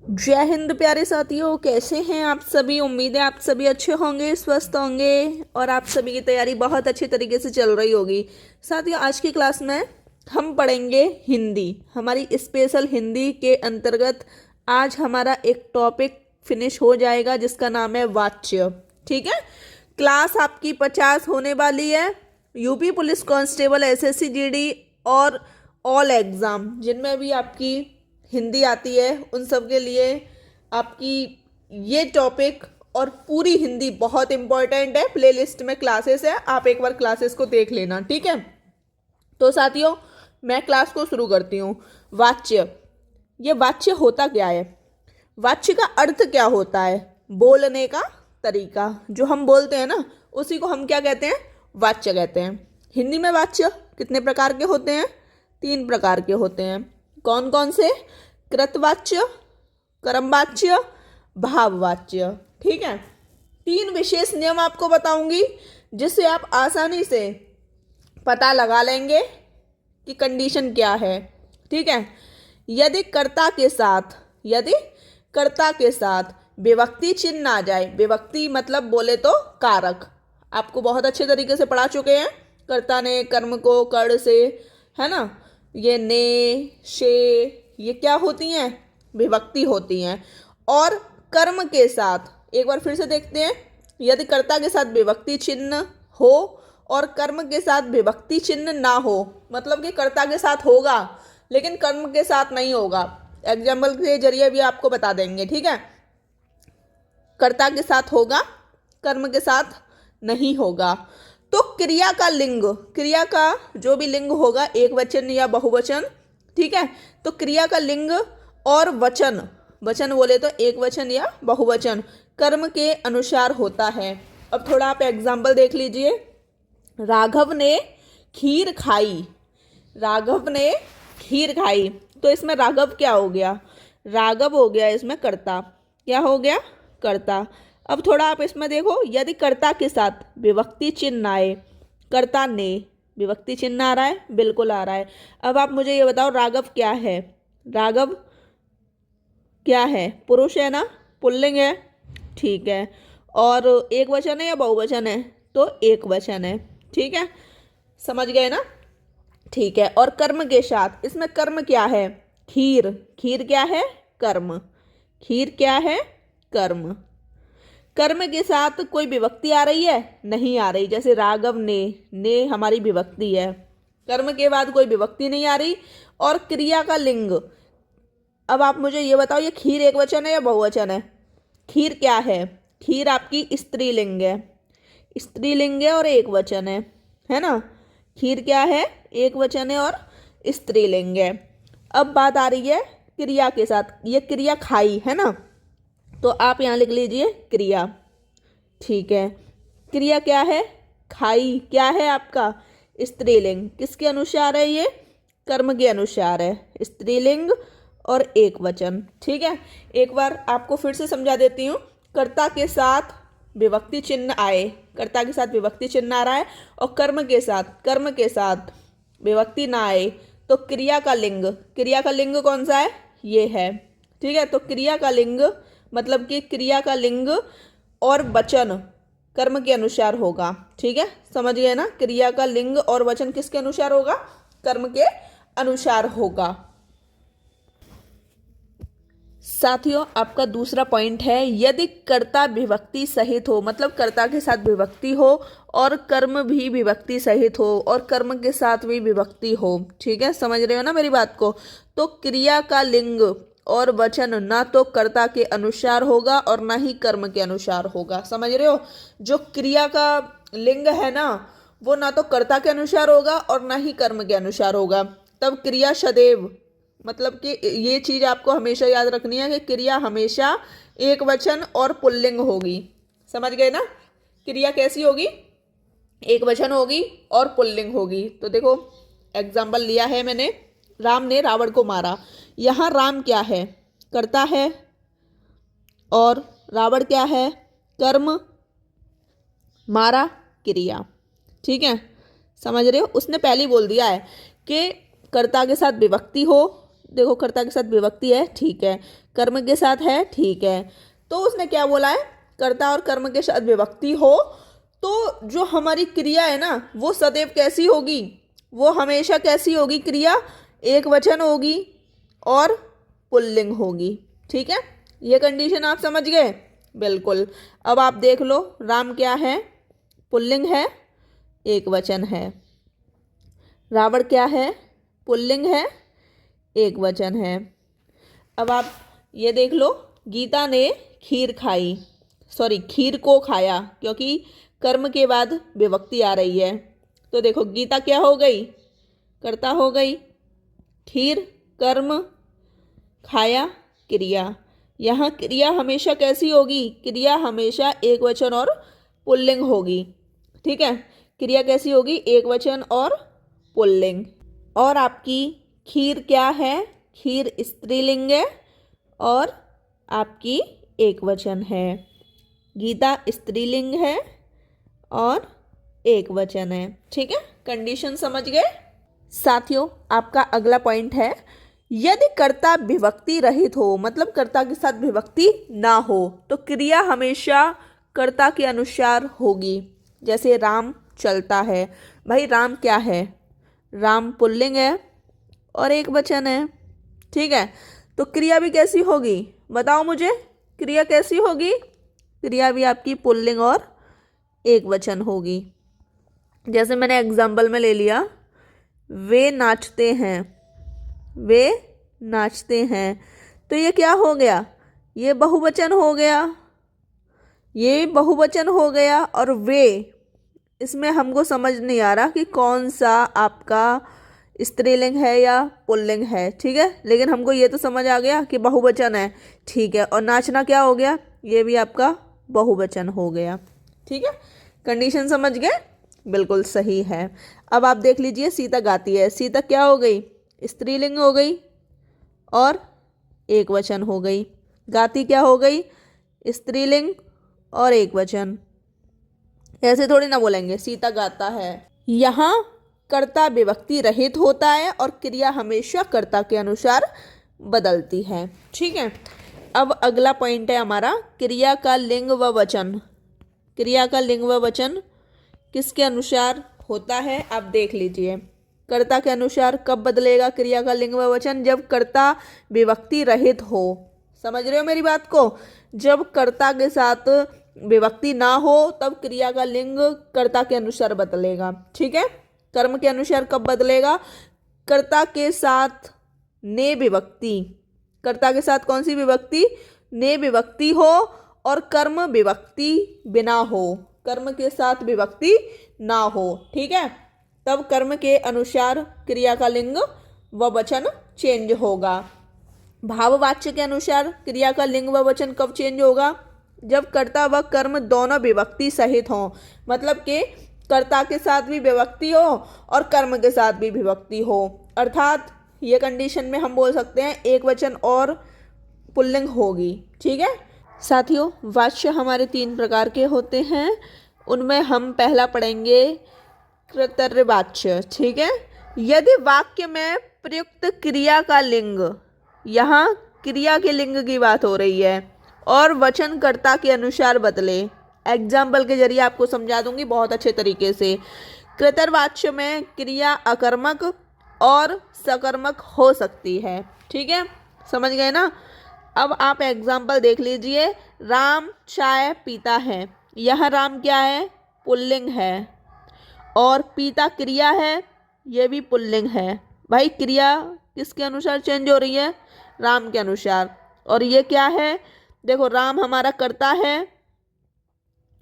जय हिंद प्यारे साथियों, कैसे हैं आप सभी। उम्मीद है आप सभी अच्छे होंगे, स्वस्थ होंगे और आप सभी की तैयारी बहुत अच्छी तरीके से चल रही होगी। साथियों, आज की क्लास में हम पढ़ेंगे हिंदी। हमारी स्पेशल हिंदी के अंतर्गत आज हमारा एक टॉपिक फिनिश हो जाएगा जिसका नाम है वाच्य। ठीक है। क्लास आपकी 50 होने वाली है। UP police constable, SSC GD और ऑल एग्ज़ाम जिनमें भी आपकी हिंदी आती है उन सब के लिए आपकी ये टॉपिक और पूरी हिंदी बहुत इंपॉर्टेंट है। प्लेलिस्ट में क्लासेस है, आप एक बार क्लासेस को देख लेना। ठीक है। तो साथियों, मैं क्लास को शुरू करती हूँ। वाच्य, ये वाच्य होता क्या है? वाच्य का अर्थ क्या होता है? बोलने का तरीका, जो हम बोलते हैं ना उसी को हम क्या कहते हैं? वाच्य कहते हैं। हिंदी में वाच्य कितने प्रकार के होते हैं? 3 प्रकार के होते हैं। कौन कौन से? कृतवाच्य, कर्मवाच्य, भाववाच्य। ठीक है। 3 विशेष नियम आपको बताऊंगी जिससे आप आसानी से पता लगा लेंगे कि कंडीशन क्या है। ठीक है। यदि कर्ता के साथ विभक्ति चिन्ह आ जाए, विभक्ति मतलब बोले तो कारक, आपको बहुत अच्छे तरीके से पढ़ा चुके हैं। कर्ता ने कर्म को कर्ण से, है ना, ये ने शे, ये क्या होती हैं? विभक्ति होती हैं। और कर्म के साथ एक बार फिर से देखते हैं। यदि कर्ता के साथ विभक्ति चिन्ह हो और कर्म के साथ विभक्ति चिन्ह ना हो, मतलब कि कर्ता के साथ होगा लेकिन कर्म के साथ नहीं होगा। एग्जाम्पल के जरिए भी आपको बता देंगे। ठीक है। कर्ता के साथ होगा, कर्म के साथ नहीं होगा। तो क्रिया का लिंग, क्रिया का जो भी लिंग होगा, एक वचन या बहुवचन। ठीक है। तो क्रिया का लिंग और वचन, वचन बोले तो एक वचन या बहुवचन, कर्म के अनुसार होता है। अब थोड़ा आप एग्जाम्पल देख लीजिए। राघव ने खीर खाई, राघव ने खीर खाई। तो इसमें राघव क्या हो गया? राघव हो गया इसमें कर्ता। क्या हो गया? कर्ता। अब थोड़ा आप इसमें देखो, यदि कर्ता के साथ विभक्ति चिन्ह आए, कर्ता ने, विभक्ति चिन्ह आ रहा है? बिल्कुल आ रहा है। अब आप मुझे ये बताओ, राघव क्या है? राघव क्या है? पुरुष है ना, पुल्लिंग है। ठीक है। और एक वचन है या बहुवचन है? तो एक वचन है। ठीक है, समझ गए ना? ठीक है। और कर्म के साथ, इसमें कर्म क्या है? खीर, खीर क्या है? कर्म, खीर क्या है? कर्म। कर्म के साथ कोई विभक्ति आ रही है? नहीं आ रही। जैसे राघव ने हमारी विभक्ति है, कर्म के बाद कोई विभक्ति नहीं आ रही। और क्रिया का लिंग, अब आप मुझे ये बताओ, ये खीर एक वचन है या बहुवचन है? खीर क्या है? खीर आपकी स्त्रीलिंग है, स्त्रीलिंग है और एक वचन है ना। खीर क्या है? एक वचन है और स्त्रीलिंग है। अब बात आ रही है क्रिया के साथ। ये क्रिया खाई है ना, तो आप यहाँ लिख लीजिए क्रिया। ठीक है। क्रिया क्या है? खाई। क्या है आपका? स्त्रीलिंग। किसके अनुसार है ये? कर्म के अनुसार है। स्त्रीलिंग और एक वचन। ठीक है। एक बार आपको फिर से समझा देती हूँ। कर्ता के साथ विभक्ति चिन्ह आए, कर्ता के साथ विभक्ति चिन्ह आ रहा है, और कर्म के साथ विभक्ति ना आए, तो क्रिया का लिंग, क्रिया का लिंग कौन सा है? ये है। ठीक है। तो क्रिया का लिंग मतलब कि क्रिया का लिंग और वचन कर्म के अनुसार होगा। ठीक है, समझ गए ना? क्रिया का लिंग और वचन किसके अनुसार होगा? कर्म के अनुसार होगा। साथियों, आपका दूसरा पॉइंट है, यदि कर्ता विभक्ति सहित हो, मतलब कर्ता के साथ विभक्ति हो और कर्म भी विभक्ति सहित हो और कर्म के साथ भी विभक्ति हो। ठीक है, समझ रहे हो ना मेरी बात को? तो क्रिया का लिंग और वचन ना तो कर्ता के अनुसार होगा और ना ही कर्म के अनुसार होगा। समझ रहे हो? जो क्रिया का लिंग है ना, वो ना तो कर्ता के अनुसार होगा और ना ही कर्म के अनुसार होगा। तब क्रिया सदैव, मतलब कि ये चीज आपको हमेशा याद रखनी है कि क्रिया हमेशा एक वचन और पुल्लिंग होगी। समझ गए ना? क्रिया कैसी होगी? एक वचन होगी और पुल्लिंग होगी। तो देखो, एग्जाम्पल लिया है मैंने, राम ने रावण को मारा। यहाँ राम क्या है? कर्ता है। और रावण क्या है? कर्म, मारा क्रिया। ठीक है, समझ रहे हो? उसने पहले ही बोल दिया है कि कर्ता के साथ विभक्ति हो। देखो, कर्ता के साथ विभक्ति है, ठीक है। कर्म के साथ है, ठीक है। तो उसने क्या बोला है, कर्ता और कर्म के साथ विभक्ति हो तो जो हमारी क्रिया है ना वो सदैव कैसी होगी, वो हमेशा कैसी होगी, क्रिया एक वचन होगी और पुल्लिंग होगी। ठीक है, ये कंडीशन आप समझ गए। बिल्कुल। अब आप देख लो, राम क्या है, पुल्लिंग है, एक वचन है। रावण क्या है, पुल्लिंग है, एक वचन है। अब आप ये देख लो, गीता ने खीर खाई, सॉरी खीर को खाया, क्योंकि कर्म के बाद विभक्ति आ रही है। तो देखो गीता क्या हो गई, कर्ता हो गई, खीर कर्म, खाया क्रिया। यहाँ क्रिया हमेशा कैसी होगी, क्रिया हमेशा एक वचन और पुल्लिंग होगी। ठीक है, क्रिया कैसी होगी, एक वचन और पुल्लिंग। और आपकी खीर क्या है, खीर स्त्रीलिंग है और आपकी एक वचन है। गीता स्त्रीलिंग है और एक वचन है। ठीक है, कंडीशन समझ गए। साथियों, आपका अगला पॉइंट है, यदि कर्ता विभक्ति रहित हो, मतलब कर्ता के साथ विभक्ति ना हो, तो क्रिया हमेशा कर्ता के अनुसार होगी। जैसे राम चलता है, भाई राम क्या है, राम पुल्लिंग है और एक वचन है। ठीक है, तो क्रिया भी कैसी होगी, बताओ मुझे, क्रिया कैसी होगी, क्रिया भी आपकी पुल्लिंग और एक वचन होगी। जैसे मैंने एग्जाम्पल में ले लिया, वे नाचते हैं, वे नाचते हैं, तो ये क्या हो गया, ये बहुवचन हो गया, ये बहुवचन हो गया। और वे, इसमें हमको समझ नहीं आ रहा कि कौन सा आपका स्त्रीलिंग है या पुल्लिंग है। ठीक है, लेकिन हमको ये तो समझ आ गया कि बहुवचन है। ठीक है, और नाचना क्या हो गया, ये भी आपका बहुवचन हो गया। ठीक है, कंडीशन समझ गए, बिल्कुल सही है। अब आप देख लीजिए, सीता गाती है, सीता क्या हो गई, स्त्रीलिंग हो गई और एक वचन हो गई। गाती क्या हो गई, स्त्रीलिंग और एक वचन। ऐसे थोड़ी ना बोलेंगे सीता गाता है। यहाँ कर्ता विभक्ति रहित होता है और क्रिया हमेशा कर्ता के अनुसार बदलती है। ठीक है, अब अगला पॉइंट है हमारा, क्रिया का लिंग व वचन। क्रिया का लिंग व वचन किसके अनुसार होता है, आप देख लीजिए। कर्ता के अनुसार कब बदलेगा क्रिया का लिंग व वचन, जब कर्ता विभक्ति रहित हो। समझ रहे हो मेरी बात को, जब कर्ता के साथ विभक्ति ना हो तब क्रिया का लिंग कर्ता के अनुसार बदलेगा। ठीक है, कर्म के अनुसार कब बदलेगा, कर्ता के साथ ने विभक्ति, कर्ता के साथ कौन सी विभक्ति, ने विभक्ति हो और कर्म विभक्ति बिना हो, कर्म के साथ विभक्ति ना हो। ठीक है, तब कर्म के अनुसार क्रिया का लिंग व वचन चेंज होगा। भाववाच्य के अनुसार क्रिया का लिंग व वचन कब चेंज होगा, जब कर्ता व कर्म दोनों विभक्ति सहित हों, मतलब कि कर्ता के साथ भी विभक्ति हो और कर्म के साथ भी विभक्ति हो। अर्थात ये कंडीशन में हम बोल सकते हैं एक वचन और पुल्लिंग होगी। ठीक है साथियों, वाच्य हमारे 3 प्रकार के होते हैं, उनमें हम पहला पढ़ेंगे कर्तव्यवाच्य। ठीक है, यदि वाक्य में प्रयुक्त क्रिया का लिंग, यहाँ क्रिया के लिंग की बात हो रही है, और वचन कर्ता के अनुसार बदले। एग्जाम्पल के जरिए आपको समझा दूंगी बहुत अच्छे तरीके से। कर्तव्यवाच्य में क्रिया अकर्मक और सकर्मक हो सकती है। ठीक है, समझ गए ना। अब आप एग्जाम्पल देख लीजिए, राम चाय पीता है, यह राम क्या है, पुल्लिंग है, और पीता क्रिया है, यह भी पुल्लिंग है। भाई क्रिया किसके अनुसार चेंज हो रही है, राम के अनुसार। और ये क्या है, देखो राम हमारा कर्ता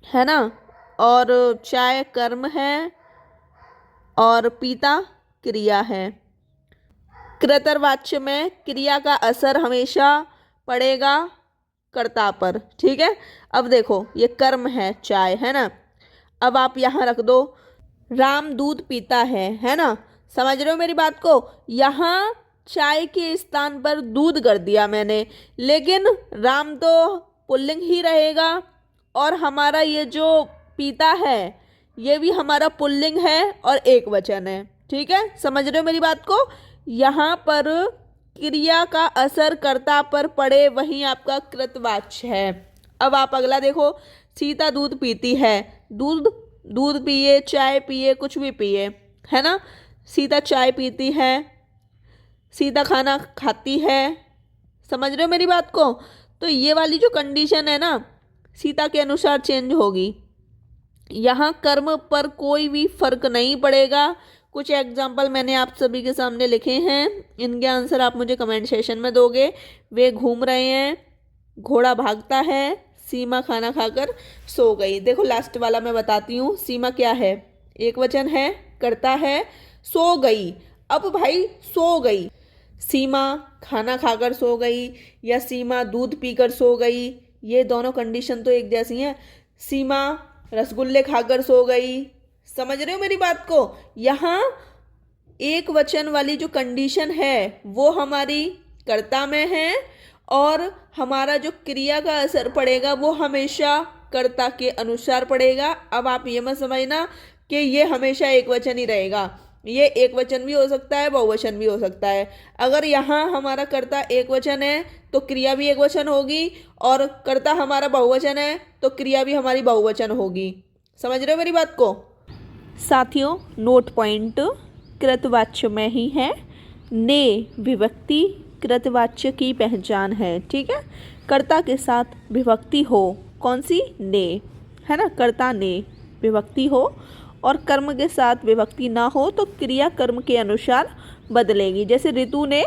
है ना, और चाय कर्म है और पीता क्रिया है। कर्तव्यवाच्य में क्रिया का असर हमेशा पड़ेगा कर्ता पर। ठीक है, अब देखो ये कर्म है, चाय है ना, अब आप यहाँ रख दो राम दूध पीता है ना, समझ रहे हो मेरी बात को। यहाँ चाय के स्थान पर दूध कर दिया मैंने, लेकिन राम तो पुल्लिंग ही रहेगा और हमारा ये जो पीता है ये भी हमारा पुल्लिंग है और एक वचन है। ठीक है, समझ रहे हो मेरी बात को। यहाँ पर क्रिया का असर कर्ता पर पड़े वही आपका कृतवाच्य है। अब आप अगला देखो, सीता दूध पीती है। दूध दूध पिए, चाय पिए, कुछ भी पिए, है ना। सीता चाय पीती है, सीता खाना खाती है। समझ रहे हो मेरी बात को? तो ये वाली जो कंडीशन है ना, सीता के अनुसार चेंज होगी। यहाँ कर्म पर कोई भी फर्क नहीं पड़ेगा। कुछ एग्जाम्पल मैंने आप सभी के सामने लिखे हैं, इनके आंसर आप मुझे कमेंट सेशन में दोगे। वे घूम रहे हैं, घोड़ा भागता है, सीमा खाना खाकर सो गई। देखो लास्ट वाला मैं बताती हूँ। सीमा क्या है? एक वचन है, करता है। सो गई, अब भाई सो गई, सीमा खाना खाकर सो गई या सीमा दूध पीकर सो गई, ये दोनों कंडीशन तो एक जैसी हैं। सीमा रसगुल्ले खाकर सो गई। समझ रहे हो मेरी बात को? यहाँ एक वचन वाली जो कंडीशन है वो हमारी कर्ता में है, और हमारा जो क्रिया का असर पड़ेगा वो हमेशा कर्ता के अनुसार पड़ेगा। अब आप ये मत समझना कि ये हमेशा एक वचन ही रहेगा, ये एक वचन भी हो सकता है, बहुवचन भी हो सकता है। अगर यहाँ हमारा कर्ता एक वचन है तो क्रिया भी एक वचन होगी, और कर्ता हमारा बहुवचन है तो क्रिया भी हमारी बहुवचन होगी। समझ रहे हो मेरी बात को? साथियों, नोट पॉइंट कृतवाच्य में ही है। ने विभक्ति कृतवाच्य की पहचान है, ठीक है। कर्ता के साथ विभक्ति हो, कौन सी? ने, है ना। कर्ता ने विभक्ति हो और कर्म के साथ विभक्ति ना हो तो क्रिया कर्म के अनुसार बदलेगी। जैसे ऋतु ने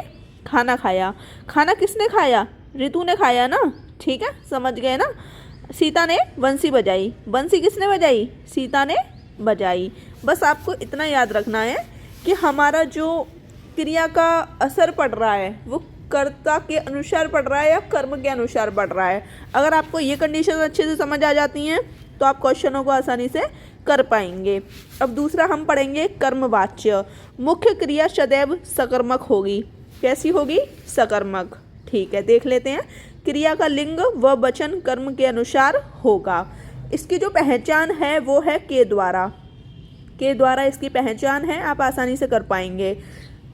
खाना खाया, खाना किसने खाया? ऋतु ने खाया ना, ठीक है, समझ गए ना। सीता ने बंसी बजाई, बंसी किसने बजाई? सीता ने बजाई। बस आपको इतना याद रखना है कि हमारा जो क्रिया का असर पड़ रहा है वो कर्ता के अनुसार पड़ रहा है या कर्म के अनुसार पड़ रहा है। अगर आपको ये कंडीशन अच्छे से समझ आ जाती हैं तो आप क्वेश्चनों को आसानी से कर पाएंगे। अब दूसरा हम पढ़ेंगे कर्मवाच्य। मुख्य क्रिया सदैव सकर्मक होगी। कैसी होगी? सकर्मक। ठीक है, देख लेते हैं। क्रिया का लिंग व वचन कर्म के अनुसार होगा। इसकी जो पहचान है वो है के द्वारा। के द्वारा इसकी पहचान है, आप आसानी से कर पाएंगे।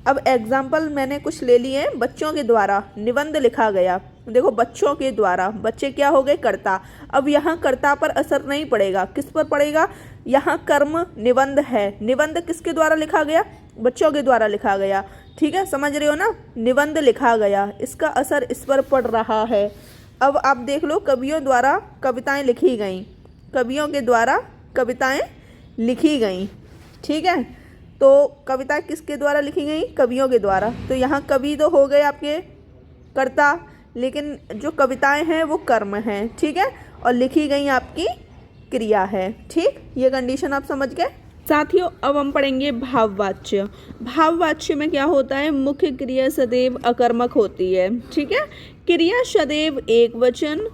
अब एग्जाम्पल मैंने कुछ ले लिए। बच्चों के द्वारा निबंध लिखा गया। देखो बच्चों के द्वारा, बच्चे क्या हो गए? कर्ता। अब यहाँ कर्ता पर असर नहीं पड़ेगा, किस पर पड़ेगा? यहाँ कर्म निबंध है, निबंध किसके द्वारा लिखा गया? बच्चों के द्वारा लिखा गया, ठीक है, समझ रहे हो ना। निबंध लिखा गया, इसका असर इस पर पड़ रहा है। अब आप देख लो, कवियों द्वारा कविताएं लिखी गईं, कवियों के द्वारा कविताएं लिखी गईं, ठीक है। तो कविताएं किसके द्वारा लिखी गई? कवियों के द्वारा। तो यहाँ कवि तो हो गए आपके कर्ता, लेकिन जो कविताएं हैं वो कर्म हैं, ठीक है, और लिखी गई आपकी क्रिया है, ठीक। ये कंडीशन आप समझ गए। साथियों, अब हम पढ़ेंगे भाववाच्य। भाववाच्य में क्या होता है? मुख्य क्रिया सदैव अकर्मक होती है, ठीक है। क्रिया सदैव एक वचन,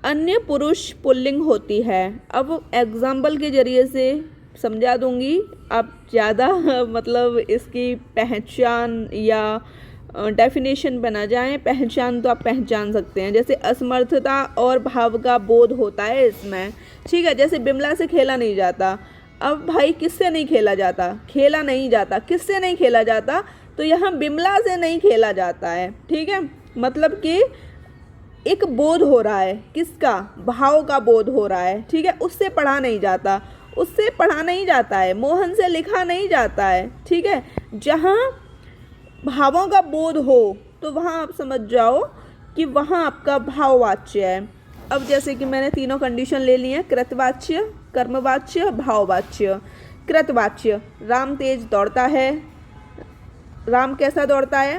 अन्य पुरुष पुल्लिंग होती है। अब एग्जाम्पल के जरिए से समझा दूंगी, आप ज़्यादा मतलब इसकी पहचान या डेफिनेशन बना जाए। पहचान तो आप पहचान सकते हैं, जैसे असमर्थता और भाव का बोध होता है इसमें, ठीक है। जैसे बिमला से खेला नहीं जाता। अब भाई किससे नहीं खेला जाता? खेला नहीं जाता, किससे नहीं खेला जाता? तो यहाँ बिमला से नहीं खेला जाता है, ठीक है। मतलब कि एक बोध हो रहा है, किसका? भाव का बोध हो रहा है, ठीक है। उससे पढ़ा नहीं जाता, उससे पढ़ा नहीं जाता है, मोहन से लिखा नहीं जाता है, ठीक है। जहाँ भावों का बोध हो तो वहाँ आप समझ जाओ कि वहाँ आपका भाववाच्य है। अब जैसे कि मैंने तीनों कंडीशन ले ली हैं, कृतवाच्य, कर्मवाच्य, भाववाच्य। कृतवाच्य, राम तेज दौड़ता है। राम कैसा दौड़ता है?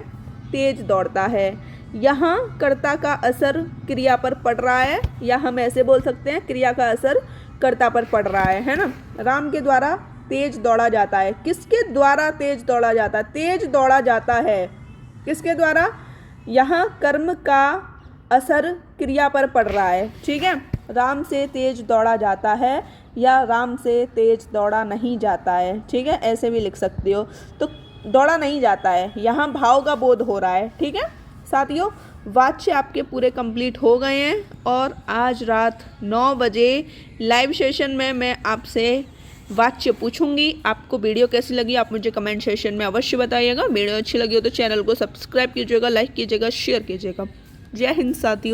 तेज दौड़ता है। यहाँ कर्ता का असर क्रिया पर पड़ रहा है, या हम ऐसे बोल सकते हैं क्रिया का असर कर्ता पर पड़ रहा है ना। राम के द्वारा तेज दौड़ा जाता है। किसके द्वारा तेज दौड़ा जाता है? तेज दौड़ा जाता है किसके द्वारा? यहाँ कर्म का असर क्रिया पर पड़ रहा है, ठीक है। राम से तेज दौड़ा जाता है या राम से तेज दौड़ा नहीं जाता है, ठीक है, ऐसे भी लिख सकते हो। तो दौड़ा नहीं जाता है, यहाँ भाव का बोध हो रहा है, ठीक है। साथियों, वाच्य आपके पूरे कंप्लीट हो गए हैं और आज रात 9 बजे लाइव सेशन में मैं आपसे वाच्य पूछूंगी। आपको वीडियो कैसी लगी आप मुझे कमेंट सेक्शन में अवश्य बताइएगा। वीडियो अच्छी लगी हो तो चैनल को सब्सक्राइब कीजिएगा, लाइक कीजिएगा, शेयर कीजिएगा। जय हिंद साथियों।